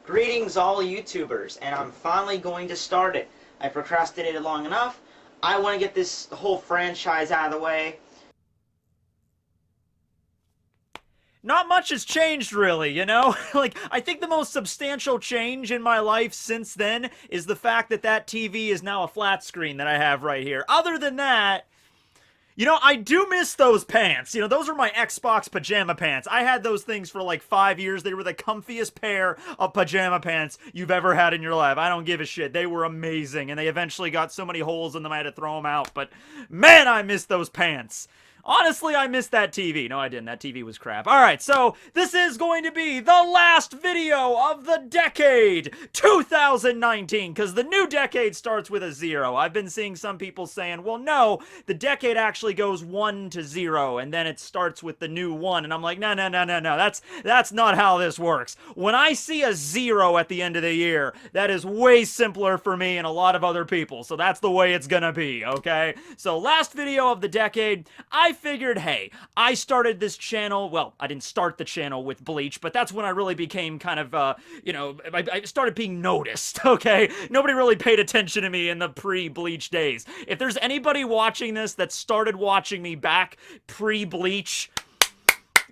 Greetings all YouTubers, and I'm finally going to start it. I procrastinated long enough. I want to get this whole franchise out of the way. Not much has changed, really, you know? Like, I think the most substantial change in my life since then is the fact that that TV is now a flat screen that I have right here. Other than that, you know, I do miss those pants. You know, those are my Xbox pajama pants. I had those things for like 5 years. They were the comfiest pair of pajama pants you've ever had in your life. I don't give a shit. They were amazing, and they eventually got so many holes in them I had to throw them out. But man, I miss those pants. Honestly, I missed that TV. No, I didn't. That TV was crap. Alright, so this is going to be the last video of the decade, 2019, because the new decade starts with a 0. I've been seeing some people saying, well, no, the decade actually goes 1 to 0, and then it starts with the new 1, and I'm like, no, that's not how this works. When I see a 0 at the end of the year, that is way simpler for me and a lot of other people, so that's the way it's gonna be, okay? So, last video of the decade, I figured, hey, I started this channel, well, I didn't start the channel with Bleach, but that's when I really became kind of, you know, I started being noticed, okay? Nobody really paid attention to me in the pre-Bleach days. If there's anybody watching this that started watching me back pre-Bleach,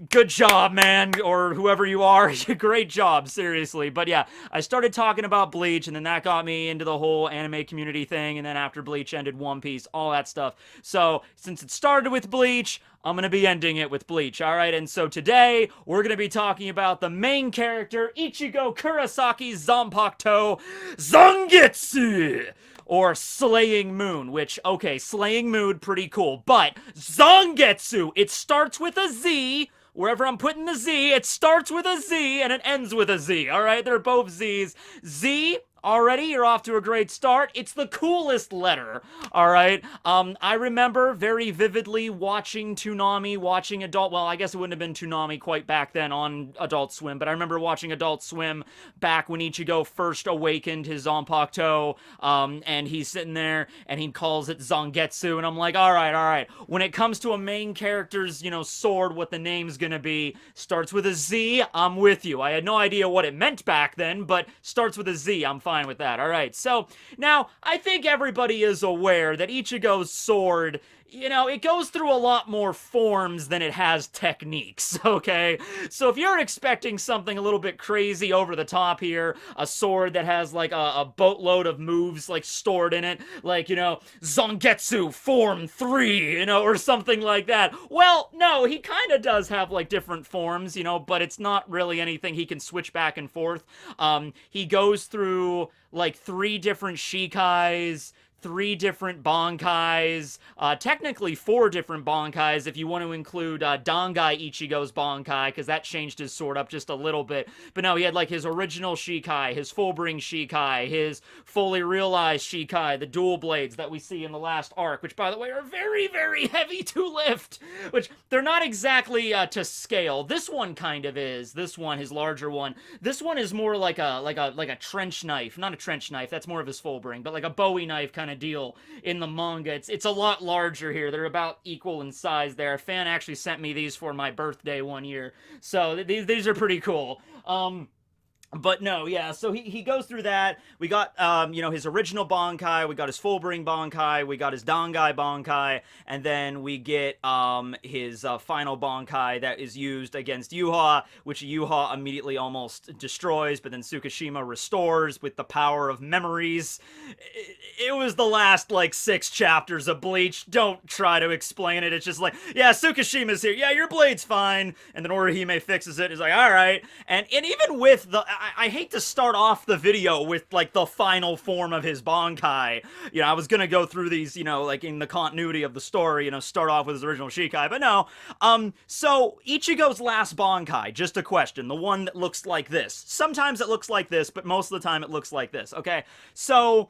good job, man, or whoever you are. Great job, seriously. But yeah, I started talking about Bleach, and then that got me into the whole anime community thing, and then after Bleach ended, One Piece, all that stuff. So, since it started with Bleach, I'm gonna be ending it with Bleach, alright? And so today, we're gonna be talking about the main character, Ichigo Kurasaki's Zanpaktou, ZANGETSU! Or Slaying Moon, which, okay, Slaying Moon, pretty cool, but ZANGETSU, it starts with a Z. Wherever I'm putting the Z, it starts with a Z and it ends with a Z, alright? They're both Z's. Z, already, you're off to a great start. It's the coolest letter, alright? I remember very vividly watching Toonami, watching well, I guess it wouldn't have been Toonami quite back then on Adult Swim, but I remember watching Adult Swim back when Ichigo first awakened his Zanpaktou, and he's sitting there, and he calls it Zangetsu, and I'm like, alright. When it comes to a main character's, you know, sword, what the name's gonna be, starts with a Z, I'm with you. I had no idea what it meant back then, but starts with a Z, I'm fine with that. Alright, so now I think everybody is aware that Ichigo's sword, you know, it goes through a lot more forms than it has techniques, okay? So if you're expecting something a little bit crazy over the top here, a sword that has like a boatload of moves like stored in it, like, you know, Zangetsu Form 3, you know, or something like that. Well, no, he kind of does have like different forms, you know, but it's not really anything he can switch back and forth. He goes through like 3 different shikais, 3 different bankais, technically 4 different bankais if you want to include Dangai Ichigo's bankai, because that changed his sword up just a little bit. But no, he had like his original shikai, his Fullbring shikai, his fully realized shikai, the dual blades that we see in the last arc, which by the way are very, very heavy to lift, which they're not exactly to scale. This one kind of is. This one, his larger one. This one is more like a trench knife, not a trench knife. That's more of his Fullbring, but like a Bowie knife kind of deal in the manga. It's a lot larger here. They're about equal in size there. A fan actually sent me these for my birthday one year, so these are pretty cool. But no, yeah, so he goes through that. We got, you know, his original bankai, we got his Fullbring bankai, we got his Dangai bankai, and then we get, his, final bankai that is used against Yuha, which Yuha immediately almost destroys, but then Tsukishima restores with the power of memories. It was the last, like, 6 chapters of Bleach. Don't try to explain it. It's just like, yeah, Tsukishima's here. Yeah, your blade's fine. And then Orihime fixes it. He's like, alright. And even with the... I hate to start off the video with, like, the final form of his bankai. You know, I was gonna go through these, you know, like, in the continuity of the story, you know, start off with his original shikai, but no. So, Ichigo's last bankai, just a question, the one that looks like this. Sometimes it looks like this, but most of the time it looks like this, okay? So...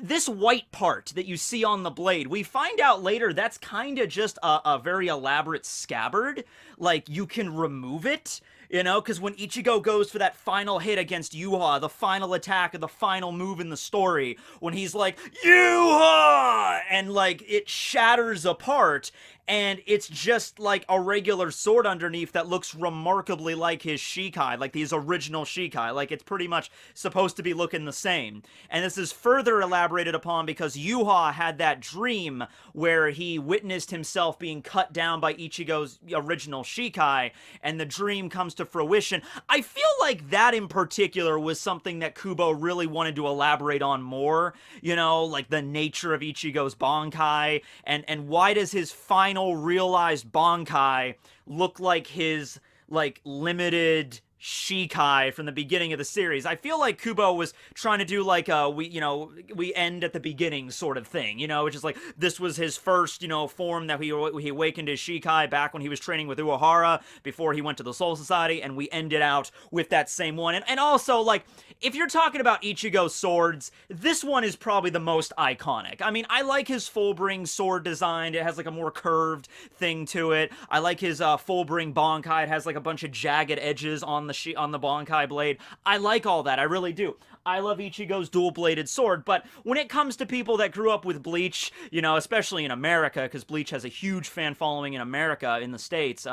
this white part that you see on the blade, we find out later that's kind of just a very elaborate scabbard. Like, you can remove it, you know, because when Ichigo goes for that final hit against Yuha, the final attack of the final move in the story, when he's like, Yuha! And, like, it shatters apart, and it's just like a regular sword underneath that looks remarkably like his shikai, like his original shikai. Like it's pretty much supposed to be looking the same. And this is further elaborated upon because Yuha had that dream where he witnessed himself being cut down by Ichigo's original shikai, and the dream comes to fruition. I feel like that in particular was something that Kubo really wanted to elaborate on more, you know, like the nature of Ichigo's bankai, and why does his final realized bankai look like his, like, limited shikai from the beginning of the series. I feel like Kubo was trying to do like a we end at the beginning sort of thing, you know, which is like this was his first, you know, form that he awakened his shikai back when he was training with Uehara before he went to the Soul Society, and we ended out with that same one. And also, like, if you're talking about Ichigo swords, this one is probably the most iconic. I mean, I like his Fullbring sword design. It has like a more curved thing to it. I like his Fullbring bankai. It has like a bunch of jagged edges on the bankai blade. I like all that. I really do. I love Ichigo's dual-bladed sword, but when it comes to people that grew up with Bleach, you know, especially in America, because Bleach has a huge fan following in America, in the States,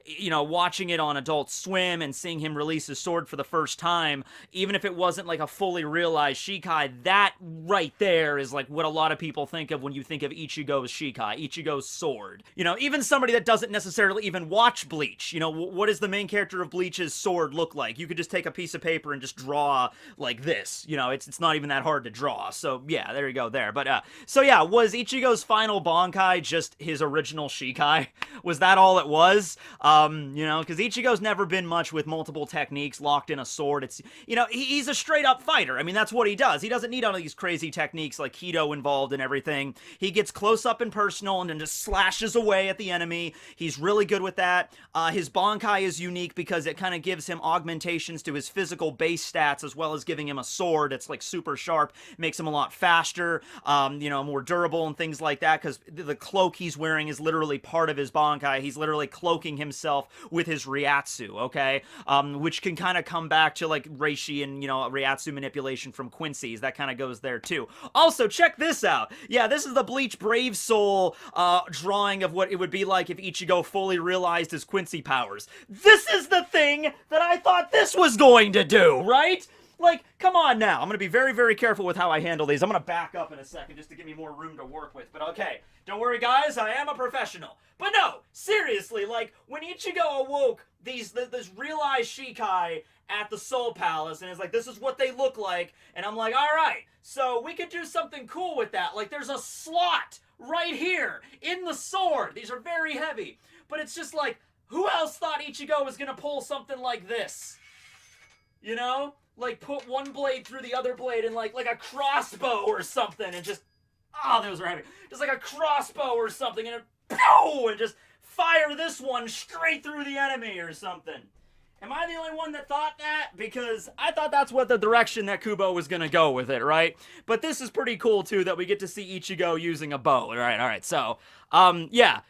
you know, watching it on Adult Swim and seeing him release his sword for the first time, even if it wasn't like a fully realized shikai, that right there is like what a lot of people think of when you think of Ichigo's shikai, Ichigo's sword. You know, even somebody that doesn't necessarily even watch Bleach, you know, what does the main character of Bleach's sword look like? You could just take a piece of paper and just draw like this, you know, it's not even that hard to draw. So yeah, there you go there. But so yeah, was Ichigo's final bankai just his original shikai? Was that all it was? You know, because Ichigo's never been much with multiple techniques locked in a sword. It's, you know, he's a straight up fighter. I mean, that's what he does. He doesn't need all these crazy techniques like Kido involved and everything. He gets close up and personal and then just slashes away at the enemy. He's really good with that. His bankai is unique because it kind of gives him augmentations to his physical base stats, as well as giving him a sword that's like super sharp, makes him a lot faster, you know, more durable and things like that, because the cloak he's wearing is literally part of his bankai. He's literally cloaking himself with his Ryatsu, okay? Which can kind of come back to like Reishi and, you know, Ryatsu manipulation from Quincy's. That kind of goes there too. Also, check this out. Yeah, this is the Bleach Brave Soul drawing of what it would be like if Ichigo fully realized his Quincy powers. This is the thing that I thought this was going to do, right? Like, come on now. I'm going to be very, very careful with how I handle these. I'm going to back up in a second just to give me more room to work with. But okay, don't worry, guys. I am a professional. But no, seriously, like, when Ichigo awoke this realized shikai at the Soul Palace, and it's like, this is what they look like, and I'm like, all right, so we could do something cool with that. Like, there's a slot right here in the sword. These are very heavy. But it's just like, who else thought Ichigo was going to pull something like this? You know? Like, put one blade through the other blade and like a crossbow or something, and just, oh, those are heavy. Just like a crossbow or something, and pew, and just fire this one straight through the enemy or something. Am I the only one that thought that? Because I thought that's what the direction that Kubo was gonna go with it, right? But this is pretty cool too, that we get to see Ichigo using a bow. All right. So, yeah.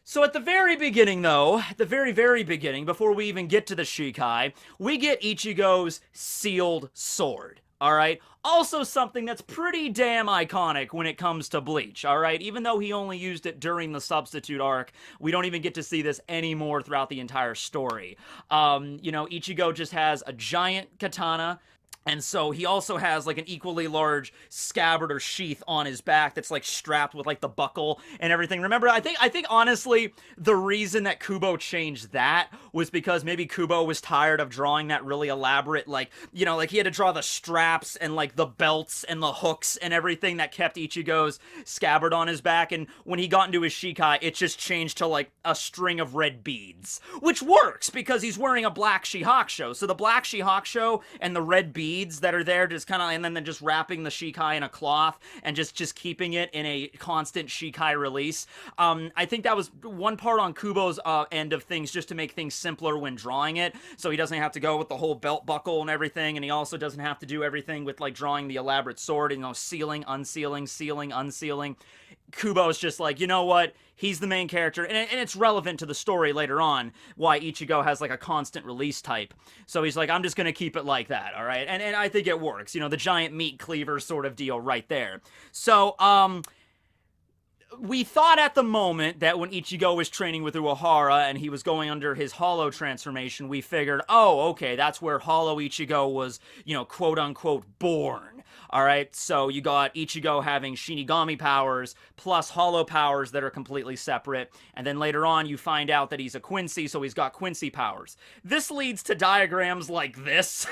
So at the very beginning, though, at the very, very beginning, before we even get to the Shikai, we get Ichigo's sealed sword, alright? Also something that's pretty damn iconic when it comes to Bleach, alright? Even though he only used it during the Substitute arc, we don't even get to see this anymore throughout the entire story. You know, Ichigo just has a giant katana, and so he also has like an equally large scabbard or sheath on his back that's like strapped with like the buckle and everything. Remember, I think honestly the reason that Kubo changed that was because maybe Kubo was tired of drawing that really elaborate, like, you know, like he had to draw the straps and like the belts and the hooks and everything that kept Ichigo's scabbard on his back, and when he got into his Shikai, it just changed to like a string of red beads, which works because he's wearing a black Shihakusho. So the black Shihakusho and the red beads that are there just kind of, and then just wrapping the shikai in a cloth and just keeping it in a constant shikai release. I think that was one part on Kubo's end of things, just to make things simpler when drawing it, so he doesn't have to go with the whole belt buckle and everything, and he also doesn't have to do everything with like drawing the elaborate sword, you know, sealing, unsealing, sealing, unsealing. Kubo's just like, you know what? He's the main character, and it's relevant to the story later on, why Ichigo has like a constant release type. So he's like, I'm just gonna keep it like that, alright? And I think it works, you know, the giant meat cleaver sort of deal right there. So, we thought at the moment that when Ichigo was training with Uehara and he was going under his Hollow transformation, we figured, oh, okay, that's where Hollow Ichigo was, quote unquote, born. All right, so you got Ichigo having Shinigami powers plus Hollow powers that are completely separate, and then later on you find out that he's a Quincy, so he's got Quincy powers. This leads to diagrams like this,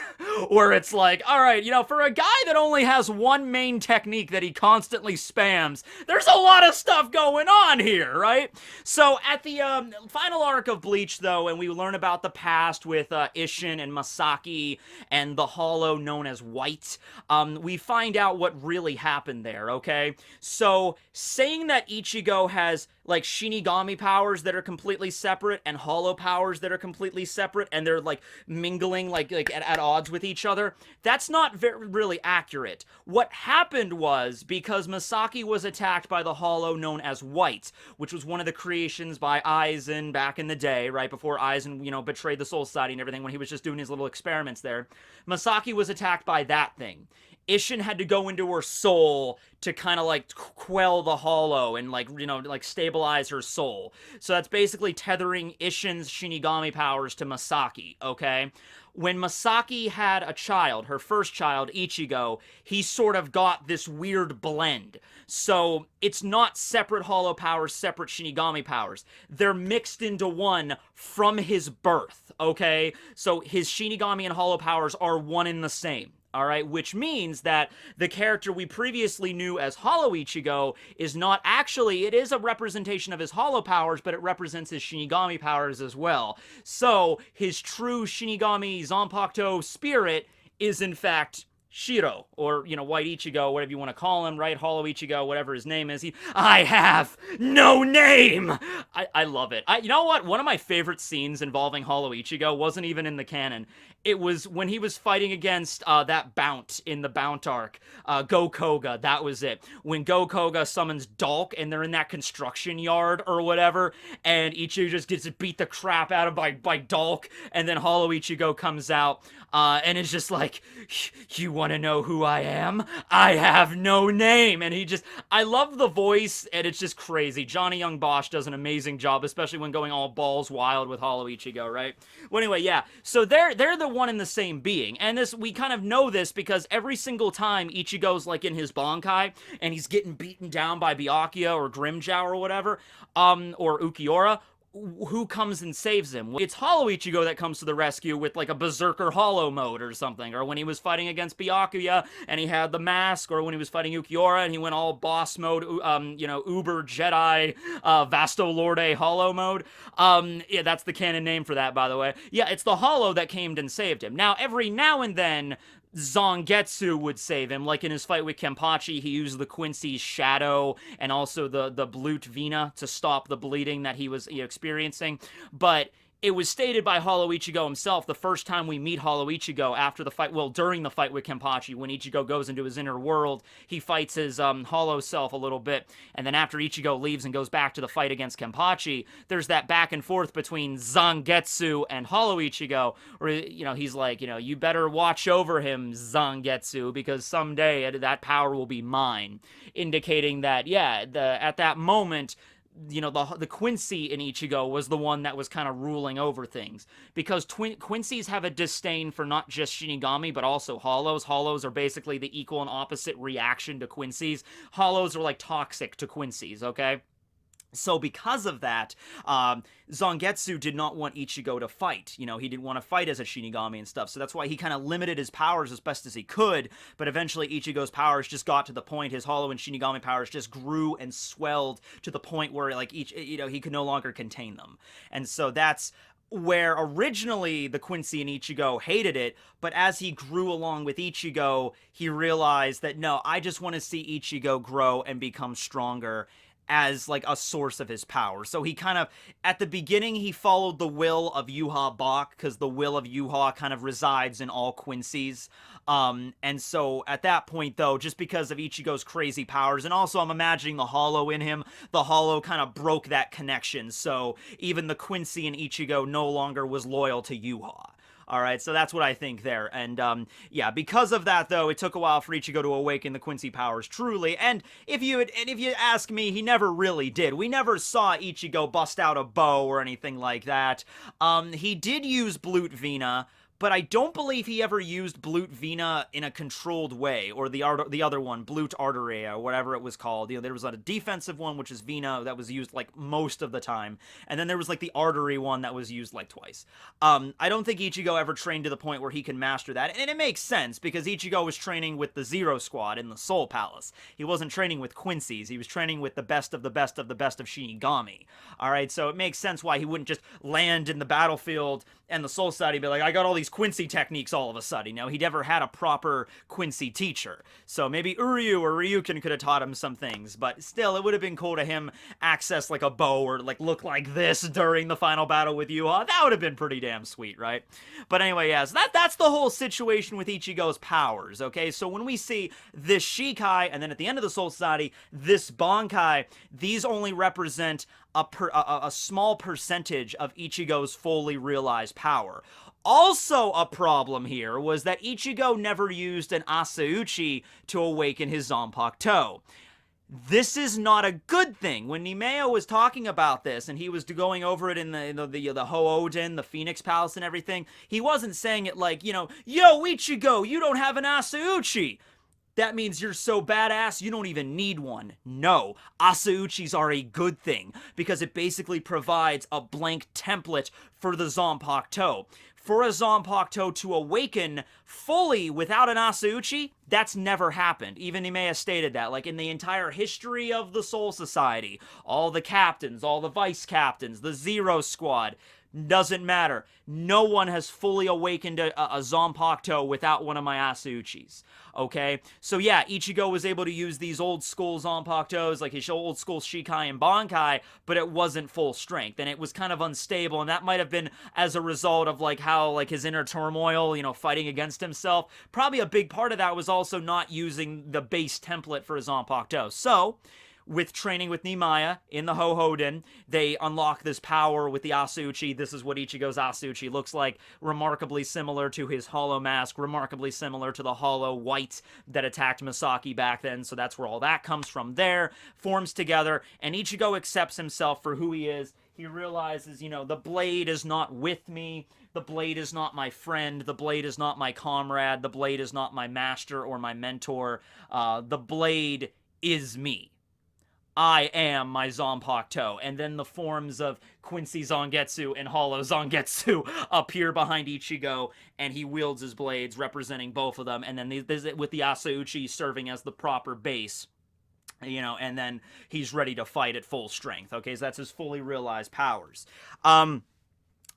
where it's like, all right, for a guy that only has one main technique that he constantly spams, there's a lot of stuff going on here, right? So at the final arc of Bleach, though, and we learn about the past with Isshin and Masaki and the Hollow known as White, we find out what really happened there, okay? So, saying that Ichigo has, like, Shinigami powers that are completely separate and Hollow powers that are completely separate and they're, like, mingling, like at odds with each other, that's not really accurate. What happened was, because Masaki was attacked by the Hollow known as White, which was one of the creations by Aizen back in the day, right, before Aizen, betrayed the Soul Society and everything when he was just doing his little experiments there. Masaki was attacked by that thing. Isshin had to go into her soul to kind of like quell the Hollow and like stabilize her soul. So that's basically tethering Isshin's Shinigami powers to Masaki, okay? When Masaki had a child, her first child, Ichigo, he sort of got this weird blend. So it's not separate Hollow powers, separate Shinigami powers. They're mixed into one from his birth, okay? So his Shinigami and Hollow powers are one and the same. All right, which means that the character we previously knew as Hollow Ichigo is not actually, it is a representation of his Hollow powers, but it represents his Shinigami powers as well. So his true Shinigami Zanpaktou spirit is in fact Shiro, or, White Ichigo, whatever you want to call him, right? Hollow Ichigo, whatever his name is. I have no name! I love it. You know what? One of my favorite scenes involving Hollow Ichigo wasn't even in the canon. It was when he was fighting against that Bount in the Bount arc. Go Koga, that was it. When Go Koga summons Dalk and they're in that construction yard or whatever, and Ichigo just gets beat the crap out of by Dalk, and then Hollow Ichigo comes out, and it's just like, you want to know who I am? I have no name. And I love the voice, and it's just crazy. Johnny Young Bosch does an amazing job, especially when going all balls wild with Hollow Ichigo, right? Well, anyway, yeah. So they're the one and the same being. And we kind of know this because every single time Ichigo's like in his bankai, and he's getting beaten down by Byakuya or Grimmjow or whatever, or Ukiura, who comes and saves him? It's Hollow Ichigo that comes to the rescue with like a Berserker Hollow mode or something, or when he was fighting against Byakuya and he had the mask, or when he was fighting Ukiura and he went all boss mode, Uber Jedi, Vasto Lorde Hollow mode. Yeah, that's the canon name for that, by the way. Yeah, it's the Hollow that came and saved him. Now, every now and then, Zangetsu would save him, like in his fight with Kenpachi, he used the Quincy's shadow and also the Blut Vina to stop the bleeding that he was experiencing, but it was stated by Hollow Ichigo himself the first time we meet Hollow Ichigo after the fight, well, during the fight with Kenpachi, when Ichigo goes into his inner world, he fights his Hollow self a little bit, and then after Ichigo leaves and goes back to the fight against Kenpachi, there's that back and forth between Zangetsu and Hollow Ichigo, where, he's like, you better watch over him, Zangetsu, because someday that power will be mine, indicating that, yeah, at that moment, the Quincy in Ichigo was the one that was kind of ruling over things. Because Quincy's have a disdain for not just Shinigami, but also Hollows. Hollows are basically the equal and opposite reaction to Quincy's. Hollows are like toxic to Quincy's, okay? So because of that, Zangetsu did not want Ichigo to fight. He didn't want to fight as a Shinigami and stuff. So that's why he kind of limited his powers as best as he could. But eventually Ichigo's powers just got to the point, his Hollow and Shinigami powers just grew and swelled to the point where like he could no longer contain them. And so that's where originally the Quincy and Ichigo hated it, but as he grew along with Ichigo, he realized that, no, I just want to see Ichigo grow and become stronger as like a source of his power. So he kind of, at the beginning, he followed the will of Yuha Bach, because the will of Yuha kind of resides in all Quincy's. And so at that point, though, just because of Ichigo's crazy powers, and also I'm imagining the Hollow in him, the Hollow kind of broke that connection. So even the Quincy and Ichigo no longer was loyal to Yuha. All right, so that's what I think there. And yeah, because of that, though, it took a while for Ichigo to awaken the Quincy powers truly. And if you ask me, he never really did. We never saw Ichigo bust out a bow or anything like that. He did use Blut Vina, but I don't believe he ever used Blut Vina in a controlled way, or the other one, Blut Arteria, or whatever it was called. You know, there was a defensive one, which is Vina, that was used, like, most of the time, and then there was, like, the Artery one that was used, like, twice. I don't think Ichigo ever trained to the point where he can master that, and it makes sense, because Ichigo was training with the Zero Squad in the Soul Palace. He wasn't training with Quincy's, he was training with the best of the best of the best of Shinigami. Alright, so it makes sense why he wouldn't just land in the battlefield and the Soul Society be like, I got all these Quincy techniques all of a sudden. You know, he never had a proper Quincy teacher. So maybe Uryu or Ryukin could have taught him some things, but still, it would have been cool to him access like a bow or like look like this during the final battle with Yuha. That would have been pretty damn sweet, right? But anyway, yeah, so that's the whole situation with Ichigo's powers, okay? So when we see this Shikai, and then at the end of the Soul Society, this Bankai, these only represent a small percentage of Ichigo's fully realized power. Also a problem here was that Ichigo never used an Asauchi to awaken his Zanpaktou. This is not a good thing. When Nemeo was talking about this, and he was going over it in the Houden, the Phoenix Palace and everything, he wasn't saying it like, you know, yo, Ichigo, you don't have an Asauchi. That means you're so badass, you don't even need one. No, Asauchis are a good thing, because it basically provides a blank template for the Zanpaktou. For a Zanpaktou to awaken fully without an Asauchi, that's never happened. Even Nemea stated that. Like, in the entire history of the Soul Society, all the captains, all the vice captains, the Zero Squad, doesn't matter. No one has fully awakened a Zanpaktou without one of my Asauchis. Okay? So yeah, Ichigo was able to use these old school Zanpaktous, like his old school Shikai and Bankai, but it wasn't full strength, and it was kind of unstable, and that might have been as a result of like how like his inner turmoil, you know, fighting against himself. Probably a big part of that was also not using the base template for a Zanpaktou. So, with training with Nemaya in the Houden, they unlock this power with the Asauchi. This is what Ichigo's Asauchi looks like. Remarkably similar to his hollow mask, remarkably similar to the hollow white that attacked Misaki back then, so that's where all that comes from there. Forms together, and Ichigo accepts himself for who he is. He realizes, you know, the blade is not with me. The blade is not my friend. The blade is not my comrade. The blade is not my master or my mentor. The blade is me. I am my Zanpaktou. And then the forms of Quincy Zangetsu and Hollow Zangetsu appear behind Ichigo, and he wields his blades, representing both of them. And then with the Asauchi serving as the proper base, you know, and then he's ready to fight at full strength. Okay, so that's his fully realized powers. I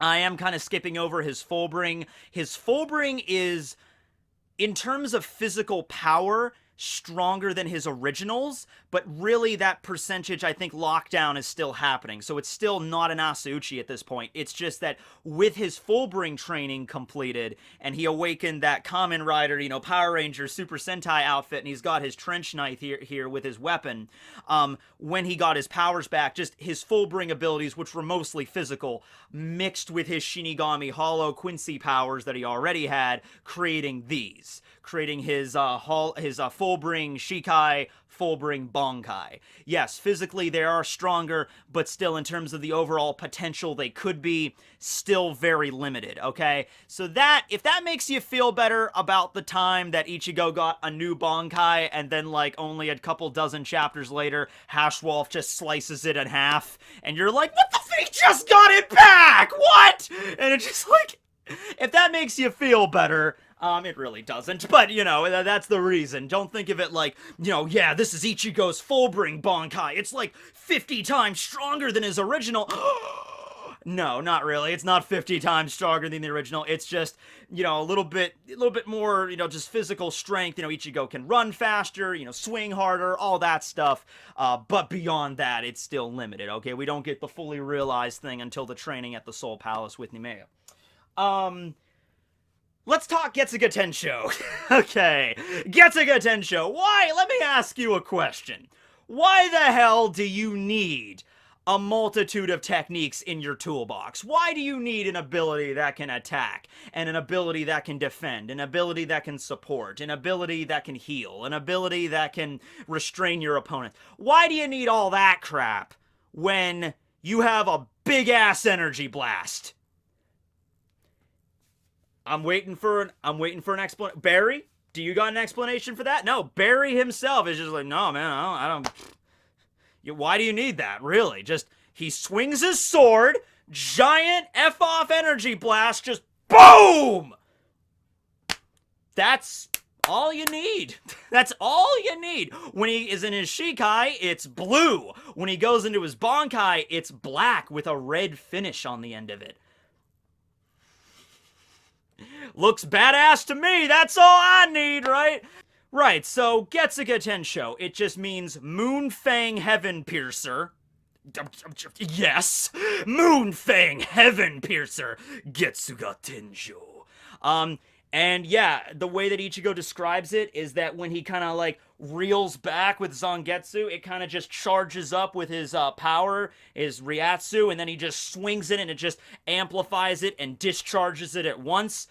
am kind of skipping over his Fullbring. His Fullbring is, in terms of physical power, stronger than his originals, but really that percentage, I think, lockdown is still happening. So it's still not an Asauchi at this point. It's just that with his Fullbring training completed, and he awakened that Kamen Rider, you know, Power Ranger Super Sentai outfit, and he's got his trench knife here with his weapon. When he got his powers back, just his Fullbring abilities, which were mostly physical, mixed with his Shinigami Hollow Quincy powers that he already had, creating his Fullbring Shikai, Fullbring Bankai. Yes, physically they are stronger, but still in terms of the overall potential they could be, still very limited, okay? So that, if that makes you feel better about the time that Ichigo got a new Bankai, and then like only a couple dozen chapters later, Hashwolf just slices it in half, and you're like, what the fuck, he just got it back! What? And it's just like, if that makes you feel better, it really doesn't, but, you know, that's the reason. Don't think of it like, you know, yeah, this is Ichigo's Fullbring Bankai. It's like 50 times stronger than his original. No, not really. It's not 50 times stronger than the original. It's just, you know, a little bit more, you know, just physical strength. You know, Ichigo can run faster, you know, swing harder, all that stuff. But beyond that, it's still limited, okay? We don't get the fully realized thing until the training at the Soul Palace with Nemea. Let's talk Getsuga Tensho. Okay, Getsuga Tensho. Why? Let me ask you a question. Why the hell do you need a multitude of techniques in your toolbox? Why do you need an ability that can attack, and an ability that can defend, an ability that can support, an ability that can heal, an ability that can restrain your opponent? Why do you need all that crap when you have a big-ass energy blast? I'm waiting for an explanation. Barry, do you got an explanation for that? No, Barry himself is just like, no, man, I don't. Why do you need that, really? Just, he swings his sword, giant F-off energy blast, just boom! That's all you need. That's all you need. When he is in his shikai, it's blue. When he goes into his bankai, it's black with a red finish on the end of it. Looks badass to me, that's all I need, right? Right, so Getsuga Tensho, it just means Moonfang Heaven Piercer. Yes, Moonfang Heaven Piercer, Getsuga Tensho. And yeah, the way that Ichigo describes it is that when he kind of like reels back with Zangetsu, it kind of just charges up with his power, his Ryatsu, and then he just swings it and it just amplifies it and discharges it at once.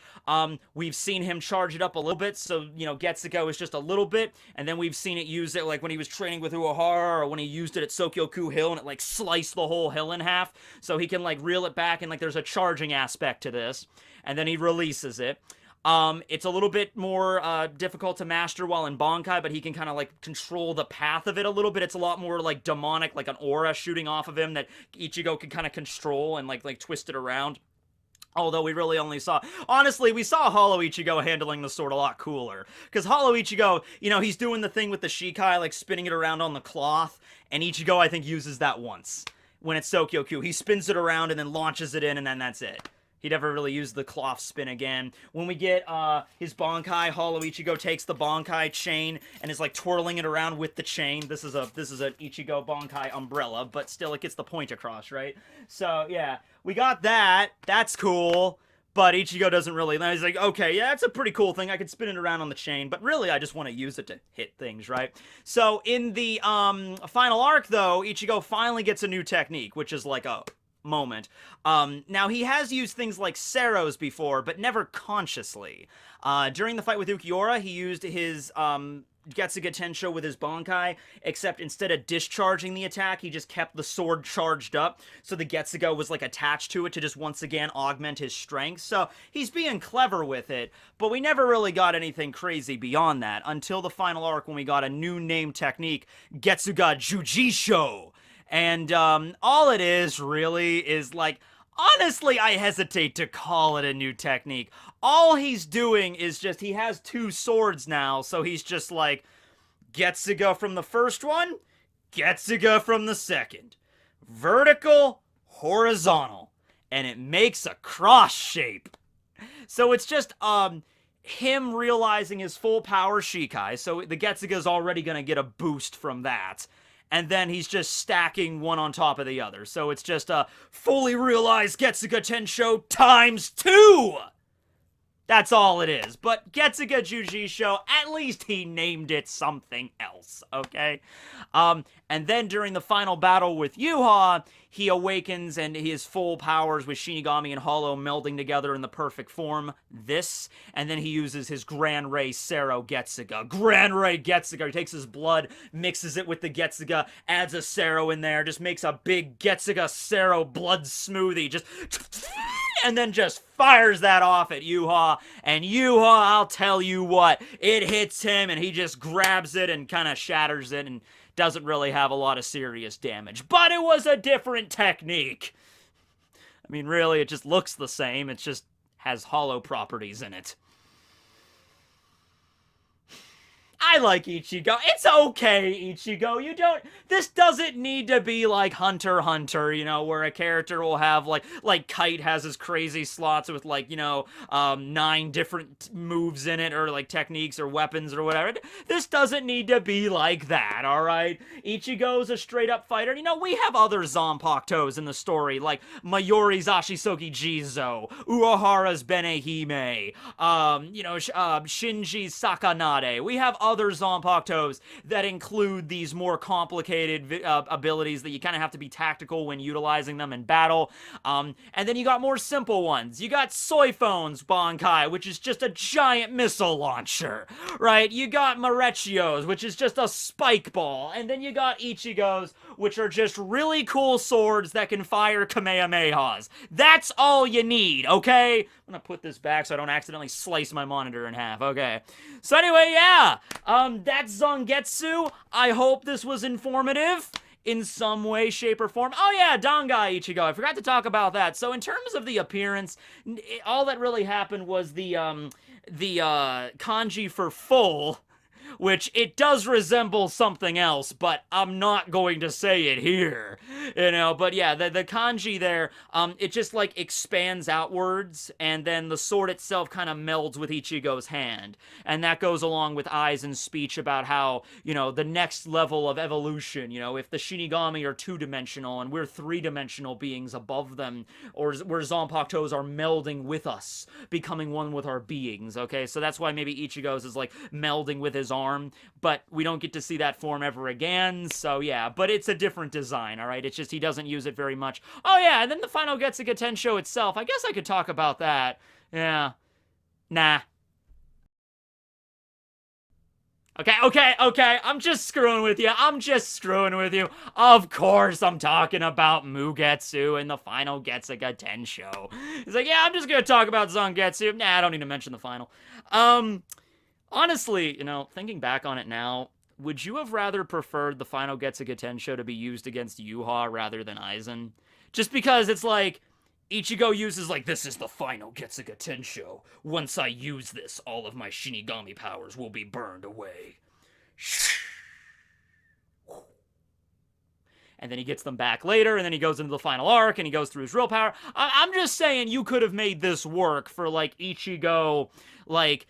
We've seen him charge it up a little bit, so, you know, Getsuga is just a little bit, and then we've seen it use it like when he was training with Uehara, or when he used it at Sokyoku Hill and it like sliced the whole hill in half, so he can like reel it back and like there's a charging aspect to this, and then he releases it. It's a little bit more difficult to master while in Bankai, but he can kind of like control the path of it a little bit. It's a lot more like demonic, like an aura shooting off of him that Ichigo can kind of control and like twist it around. Although we really only saw... Honestly, we saw Hollow Ichigo handling the sword a lot cooler. Because Hollow Ichigo, you know, he's doing the thing with the shikai, like spinning it around on the cloth, and Ichigo, I think, uses that once. When it's Sokyoku, he spins it around and then launches it in, and then that's it. He never really used the cloth spin again. When we get his bankai, Hollow Ichigo takes the bankai chain and is like twirling it around with the chain. This is an Ichigo bankai umbrella, but still it gets the point across, right? So yeah, we got that. That's cool. But Ichigo doesn't really. He's like, okay, yeah, that's a pretty cool thing. I can spin it around on the chain, but really, I just want to use it to hit things, right? So in the final arc, though, Ichigo finally gets a new technique, which is like a moment. Now, he has used things like Seros before, but never consciously. During the fight with Ukiura, he used his Getsuga Tensho with his bankai, except instead of discharging the attack, he just kept the sword charged up, so the Getsuga was like attached to it to just once again augment his strength. So he's being clever with it, but we never really got anything crazy beyond that until the final arc when we got a new name technique, Getsuga Jujisho. And all it is really is like, honestly, I hesitate to call it a new technique. All he's doing is just, he has two swords now, so he's just like, Getsuga from the first one, Getsuga from the second. Vertical, horizontal, and it makes a cross shape. So it's just him realizing his full power shikai, so the Getsuga's already gonna get a boost from that. And then he's just stacking one on top of the other. So it's just a fully realized Getsuga Tensho times 2! That's all it is. But Getsuga Jujisho, at least he named it something else, okay? And then during the final battle with Yuha, he awakens and his full powers with Shinigami and Hollow melding together in the perfect form. This. And then he uses his Gran Rei Sero Getsuga. Gran Rei Getsuga. He takes his blood, mixes it with the Getsuga, adds a Sero in there, just makes a big Getsuga Sero blood smoothie. Just... and then just fires that off at Yuha, and Yuha, I'll tell you what, it hits him, and he just grabs it and kind of shatters it, and doesn't really have a lot of serious damage. But it was a different technique. I mean, really, it just looks the same, it just has hollow properties in it. I like Ichigo. It's okay, Ichigo. You don't... This doesn't need to be like Hunter x Hunter, you know, where a character will have, like Kite has his crazy slots with, like, you know, 9 different moves in it, or, like, techniques or weapons or whatever. This doesn't need to be like that, alright? Ichigo's a straight-up fighter. You know, we have other Zanpaktous in the story, like Mayuri's Ashisoki Jizo, Uehara's Benehime, you know, Shinji's Sakanade. We have other other Zanpaktos that include these more complicated abilities that you kind of have to be tactical when utilizing them in battle. And then you got more simple ones. You got Soiphone's bankai, which is just a giant missile launcher, right? You got Marechio's, which is just a spike ball. And then you got Ichigo's, which are just really cool swords that can fire Kamehamehas. That's all you need, okay? I'm gonna put this back so I don't accidentally slice my monitor in half, okay? So anyway, yeah, that's Zangetsu. I hope this was informative in some way, shape, or form. Oh yeah, Dangai Ichigo, I forgot to talk about that. So in terms of the appearance, all that really happened was the kanji for full, which it does resemble something else, but I'm not going to say it here, you know, but yeah, the kanji there, it just, like, expands outwards, and then the sword itself kind of melds with Ichigo's hand, and that goes along with Aizen's speech about how, you know, the next level of evolution, you know, if the Shinigami are two-dimensional, and we're three-dimensional beings above them, or where Zanpaktos are melding with us, becoming one with our beings, okay, so that's why maybe Ichigo's is, like, melding with his arm, but we don't get to see that form ever again, so yeah, but it's a different design, alright? It's just he doesn't use it very much. Oh yeah, and then the final Getsuga Tensho itself, I guess I could talk about that. Yeah. Nah. Okay, I'm just screwing with you. Of course I'm talking about Mugetsu and the final Getsuga Tensho. He's like, yeah, I'm just gonna talk about Zangetsu. Nah, I don't need to mention the final. Honestly, you know, thinking back on it now, would you have rather preferred the final Getsuga Tensho to be used against Yuha rather than Aizen? Just because it's like, Ichigo uses, like, this is the final Getsuga Tensho. Once I use this, all of my Shinigami powers will be burned away. And then he gets them back later, and then he goes into the final arc, and he goes through his real power. I'm just saying you could have made this work for, like, Ichigo, like,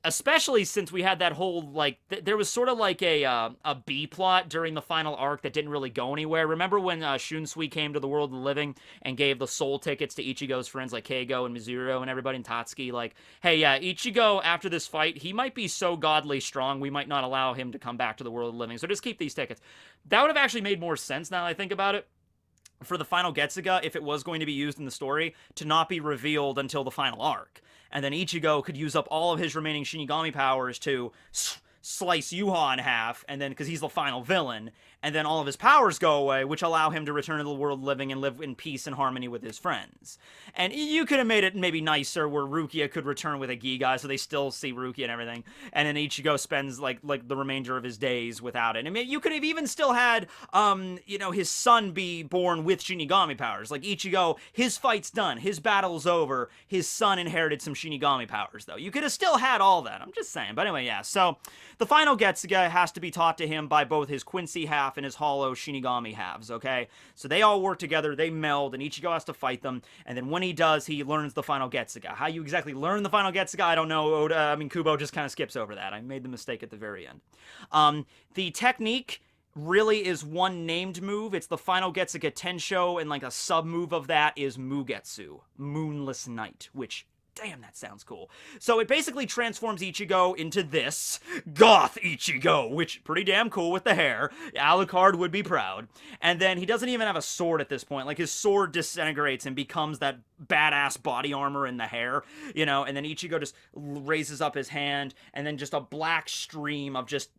especially since we had that whole, like, there was sort of like a B-plot during the final arc that didn't really go anywhere. Remember when Shunsui came to the world of the living and gave the soul tickets to Ichigo's friends like Keigo and Mizuru and everybody, and Tatsuki, like, hey, yeah, Ichigo, after this fight, he might be so godly strong, we might not allow him to come back to the world of the living, so just keep these tickets. That would have actually made more sense now that I think about it, for the final Getsuga, if it was going to be used in the story, to not be revealed until the final arc. And then Ichigo could use up all of his remaining Shinigami powers to slice Yuha in half, and then, because he's the final villain, and then all of his powers go away, which allow him to return to the world living and live in peace and harmony with his friends. And you could have made it maybe nicer, where Rukia could return with a Giga, so they still see Rukia and everything, and then Ichigo spends, like the remainder of his days without it. I mean, you could have even still had, you know, his son be born with Shinigami powers. Like, Ichigo, his fight's done, his battle's over, his son inherited some Shinigami powers, though. You could have still had all that, I'm just saying. But anyway, yeah, so the final Getsuga has to be taught to him by both his Quincy half and his hollow Shinigami halves, okay? So they all work together, they meld, and Ichigo has to fight them, and then when he does, he learns the final Getsuga. How you exactly learn the final Getsuga, I don't know. Kubo just kind of skips over that. I made the mistake at the very end. The technique really is one named move. It's the final Getsuga Tensho, and like a sub-move of that is Mugetsu, Moonless Night, which, damn, that sounds cool. So it basically transforms Ichigo into this Goth Ichigo, which, pretty damn cool with the hair. Alucard would be proud. And then he doesn't even have a sword at this point. Like, his sword disintegrates and becomes that badass body armor in the hair, you know, and then Ichigo just raises up his hand, and then just a black stream of just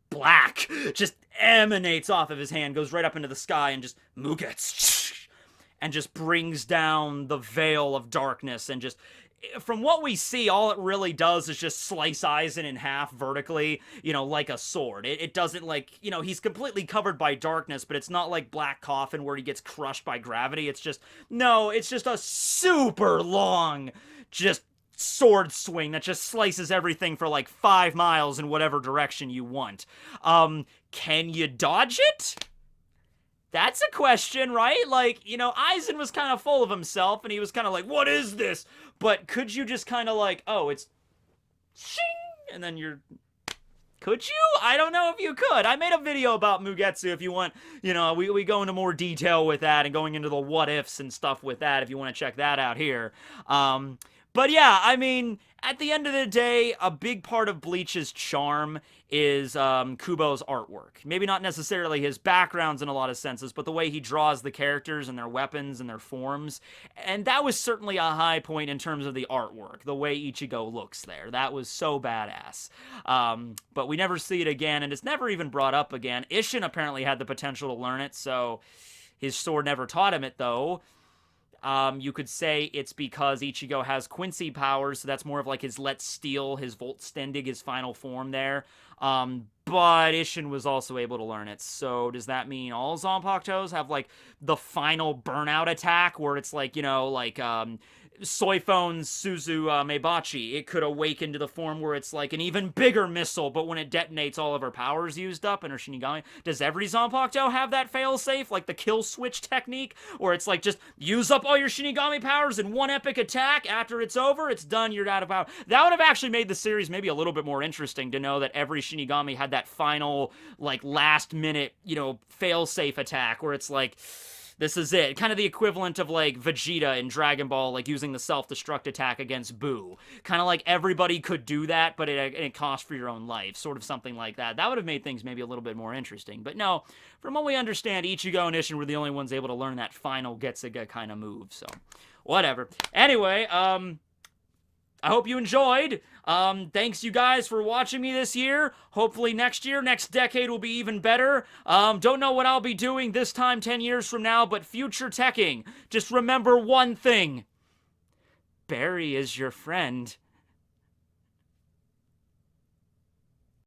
black just emanates off of his hand, goes right up into the sky, and just Mugetsu, and just brings down the veil of darkness, and just, from what we see, all it really does is just slice Aizen in half vertically, you know, like a sword. It doesn't, like, you know, he's completely covered by darkness, but it's not like Black Coffin where he gets crushed by gravity. It's just, no, it's just a super long, just sword swing that just slices everything for like 5 miles in whatever direction you want. Can you dodge it? That's a question, right? Like, you know, Aizen was kind of full of himself, and he was kind of like, what is this? But could you just kind of like, oh, it's shing, and then you're, could you? I don't know if you could. I made a video about Mugetsu if you want, you know, we go into more detail with that and going into the what ifs and stuff with that if you want to check that out here. But yeah, I mean, at the end of the day, a big part of Bleach's charm is Kubo's artwork. Maybe not necessarily his backgrounds in a lot of senses, but the way he draws the characters and their weapons and their forms. And that was certainly a high point in terms of the artwork, the way Ichigo looks there. That was so badass. But we never see it again, and it's never even brought up again. Isshin apparently had the potential to learn it, so his sword never taught him it, though. You could say it's because Ichigo has Quincy powers, so that's more of like his Let's Steal, his Voltstendig, his final form there. But Isshin was also able to learn it, so does that mean all Zanpaktos have like the final burnout attack where it's like, you know, like Soifon's Suzu Meibachi? It could awaken to the form where it's like an even bigger missile, but when it detonates, all of her powers used up and her Shinigami. Does every Zanpakuto have that failsafe, like the kill switch technique, where it's like just use up all your Shinigami powers in one epic attack, after it's over, it's done, you're out of power? That would have actually made the series maybe a little bit more interesting, to know that every Shinigami had that final, like, last minute, you know, failsafe attack, where it's like, this is it. Kind of the equivalent of, like, Vegeta in Dragon Ball, like, using the self-destruct attack against Boo. Kind of like everybody could do that, but it cost for your own life. Sort of something like that. That would have made things maybe a little bit more interesting. But no, from what we understand, Ichigo and Isshin were the only ones able to learn that final Getsuga kind of move. So, whatever. Anyway, I hope you enjoyed. Thanks you guys for watching me this year. Hopefully next year, next decade will be even better. Don't know what I'll be doing this time 10 years from now, but future teching. Just remember one thing. Barry is your friend.